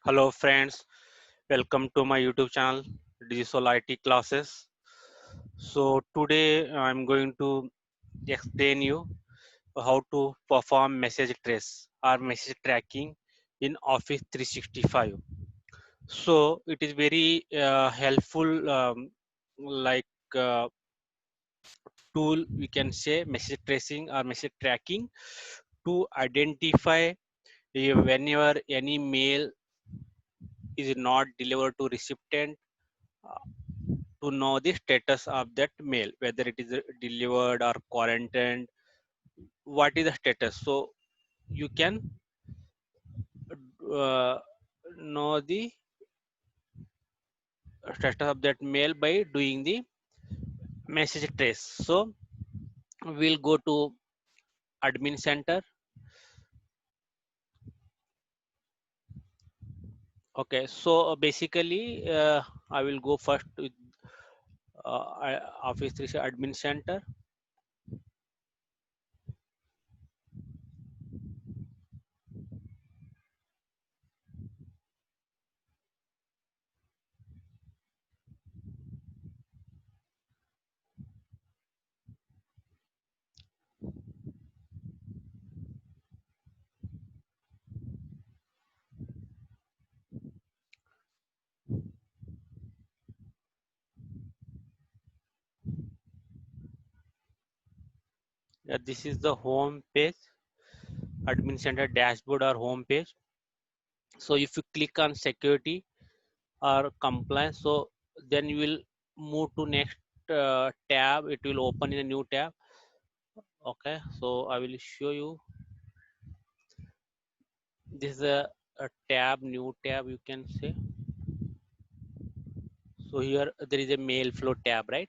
Hello friends, welcome to my YouTube channel Digital IT Classes. So today I'm going to explain you how to perform message trace or message tracking in Office 365. So it is very helpful like uh, tool we can say message tracing or message tracking to identify whenever any mail is not delivered to recipient to know the status of that mail, whether it is delivered or quarantined, what is the status. So you can uh, know the status of that mail by doing the message trace. So we'll go to admin center. Okay, so basically I will go first with Office 365 admin center. This is the home page, admin center dashboard or home page. So if you click on security or compliance, so then you will move to next tab. It will open in a new tab. Okay, so I will show you. This is a tab, new tab you can say. So here there is a mail flow tab, right?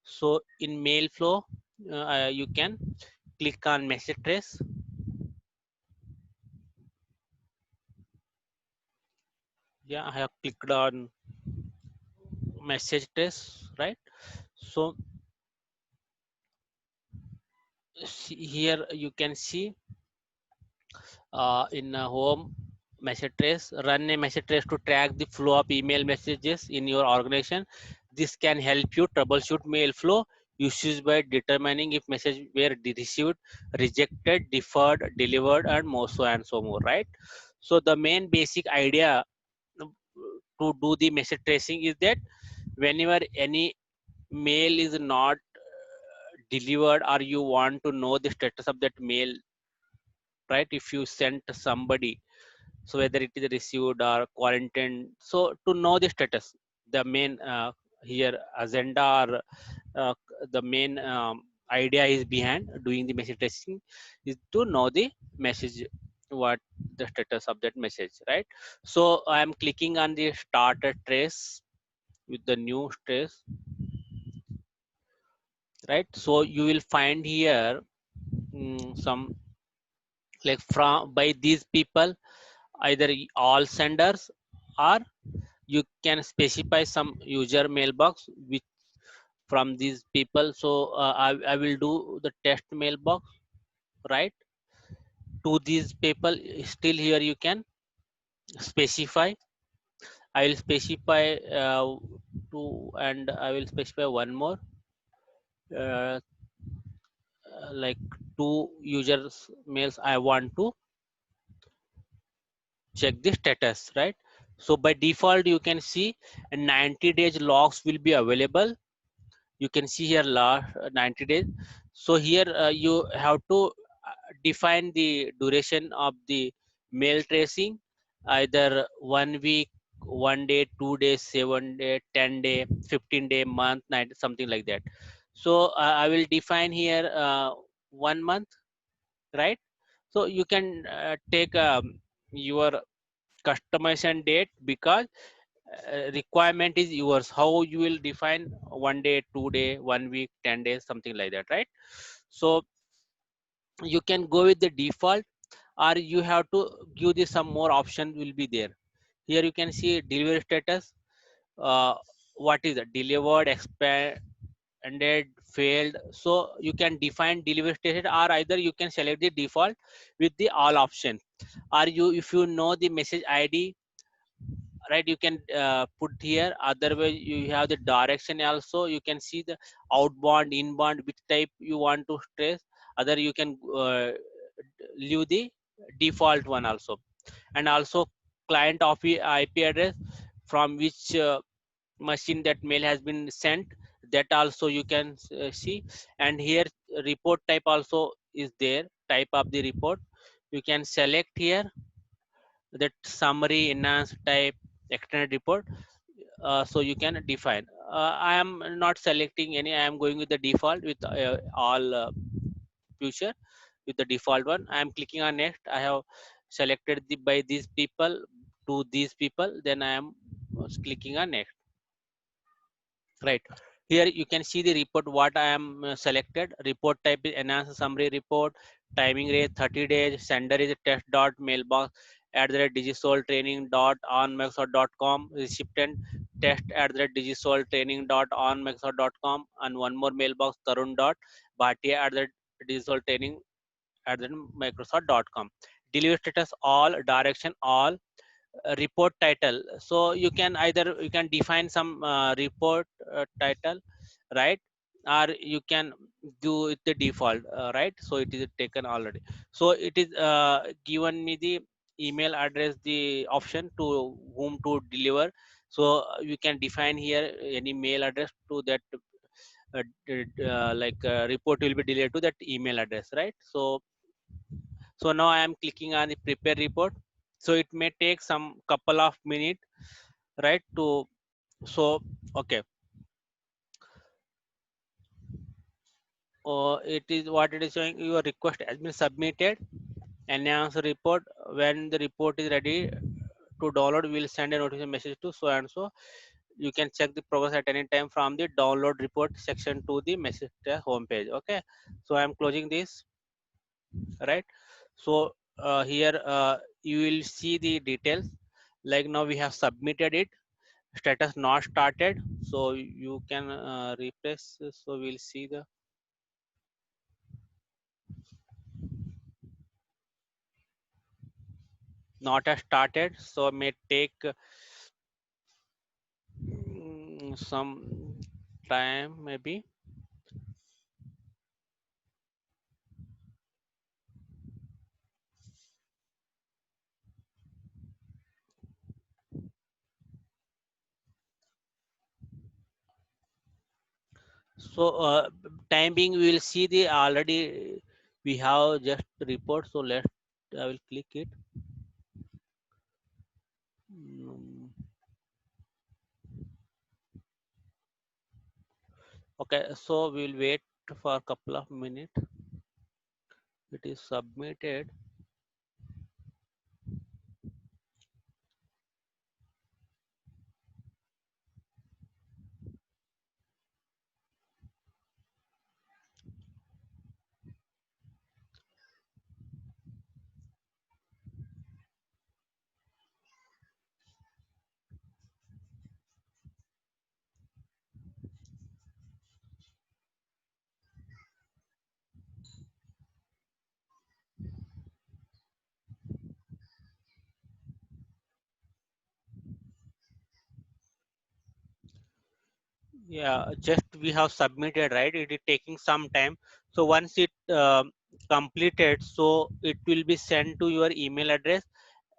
So in mail flow you can click on message trace. Yeah, I have clicked on message trace, right? So here you can see in home message trace, run a message trace to track the flow of email messages in your organization. This can help you troubleshoot mail flow issues by determining if messages were received, rejected, deferred, delivered, and more so and so more, right? So the main basic idea to do the message tracing is that whenever any mail is not delivered or you want to know the status of that mail, right? If you sent somebody, so whether it is received or quarantined, so to know the status, the main here agenda or uh, the main idea is behind doing the message tracing is to know the message, what the status of that message, right? So I am clicking on the start a trace with the new trace, right? So you will find here some like from by these people, either all senders or you can specify some user mailbox which from these people. So I will do the test mailbox, right? To these people, still here you can specify. I will specify two, and I will specify one more, uh, like two users mails I want to check the status, right? So by default you can see 90 days logs will be available. You can see here last 90 days. So here you have to define the duration of the mail tracing, either 1 week, 1 day, 2 days, 7 day, 10 day, 15 day, month, 90, something like that. So I will define here 1 month, right? So you can take your customization date, because requirement is yours, how you will define 1 day, 2 day, 1 week, 10 days, something like that, right? So you can go with the default, or you have to give this some more option will be there. Here you can see delivery status, uh, what is it, delivered, expanded, failed. So you can define delivery status, or either you can select the default with the all option, or you, if you know the message id, right? You can put here. Otherwise you have the direction also. You can see the outbound, inbound, which type you want to trace. Other you can leave the default one also. And also client of IP address from which machine that mail has been sent, that also you can see. And here report type also is there, type of the report. You can select here that summary, enhanced, type, extended report. So you can define. I am not selecting any, I am going with the default with all future with the default one. I am clicking on next. I have selected the by these people to these people, then I am clicking on next. Right, here you can see the report what I am selected. Report type is enhanced summary report. Timing rate 30 days. Sender is test dot mailbox at the digisol training dot on microsoft.com. Recipient test at the digisol training dot on microsoft.com. And one more mailbox, tarun dot bhatia at the digisol training at the microsoft.com. Delivery status all, direction all, report title. So you can either you can define some report title, right? Or you can do it the default, right? So it is taken already. So it is given me the email address, the option to whom to deliver. So you can define here any mail address to that report will be delivered to that email address, right? So now I am clicking on the prepare report. So it may take some couple of minutes, right? To so okay, it is what it is showing. Your request has been submitted. Announce report. When the report is ready to download, we will send a notification message to so and so. You can check the progress at any time from the download report section to the message home page. Okay, so I am closing this, right? So here you will see the details. Like now we have submitted it, status not started. So you can refresh. So we'll see the not has started. So may take some time maybe. So time being we will see the already we have just report. So let I will click it. Mm, okay, so we'll wait for a couple of minutes. It is submitted. Yeah, just we have submitted, right? It is taking some time. So once it completed, so it will be sent to your email address.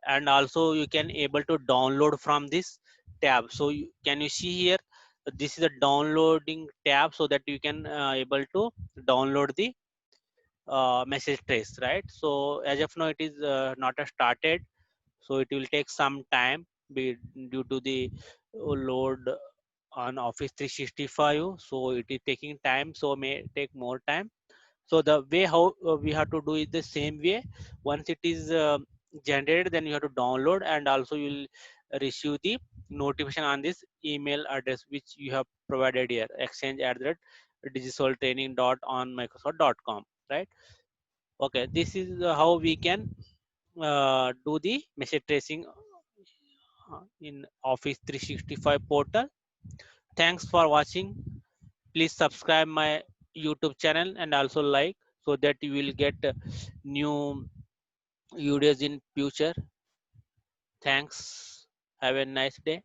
And also you can able to download from this tab. So can you see here, this is a downloading tab, so that you can able to download the message trace, right? So as of now it is not a started. So it will take some time due to the load on Office 365. So it is taking time, so may take more time. So the way how we have to do it the same way. Once it is generated, then you have to download, and also you will receive the notification on this email address which you have provided here, exchange at the digitaltraining dot on microsoft.com, right? Okay, this is how we can do the message tracing in Office 365 portal. Thanks for watching. Please subscribe my YouTube channel and also like, so that you will get new videos in future. Thanks. Have a nice day.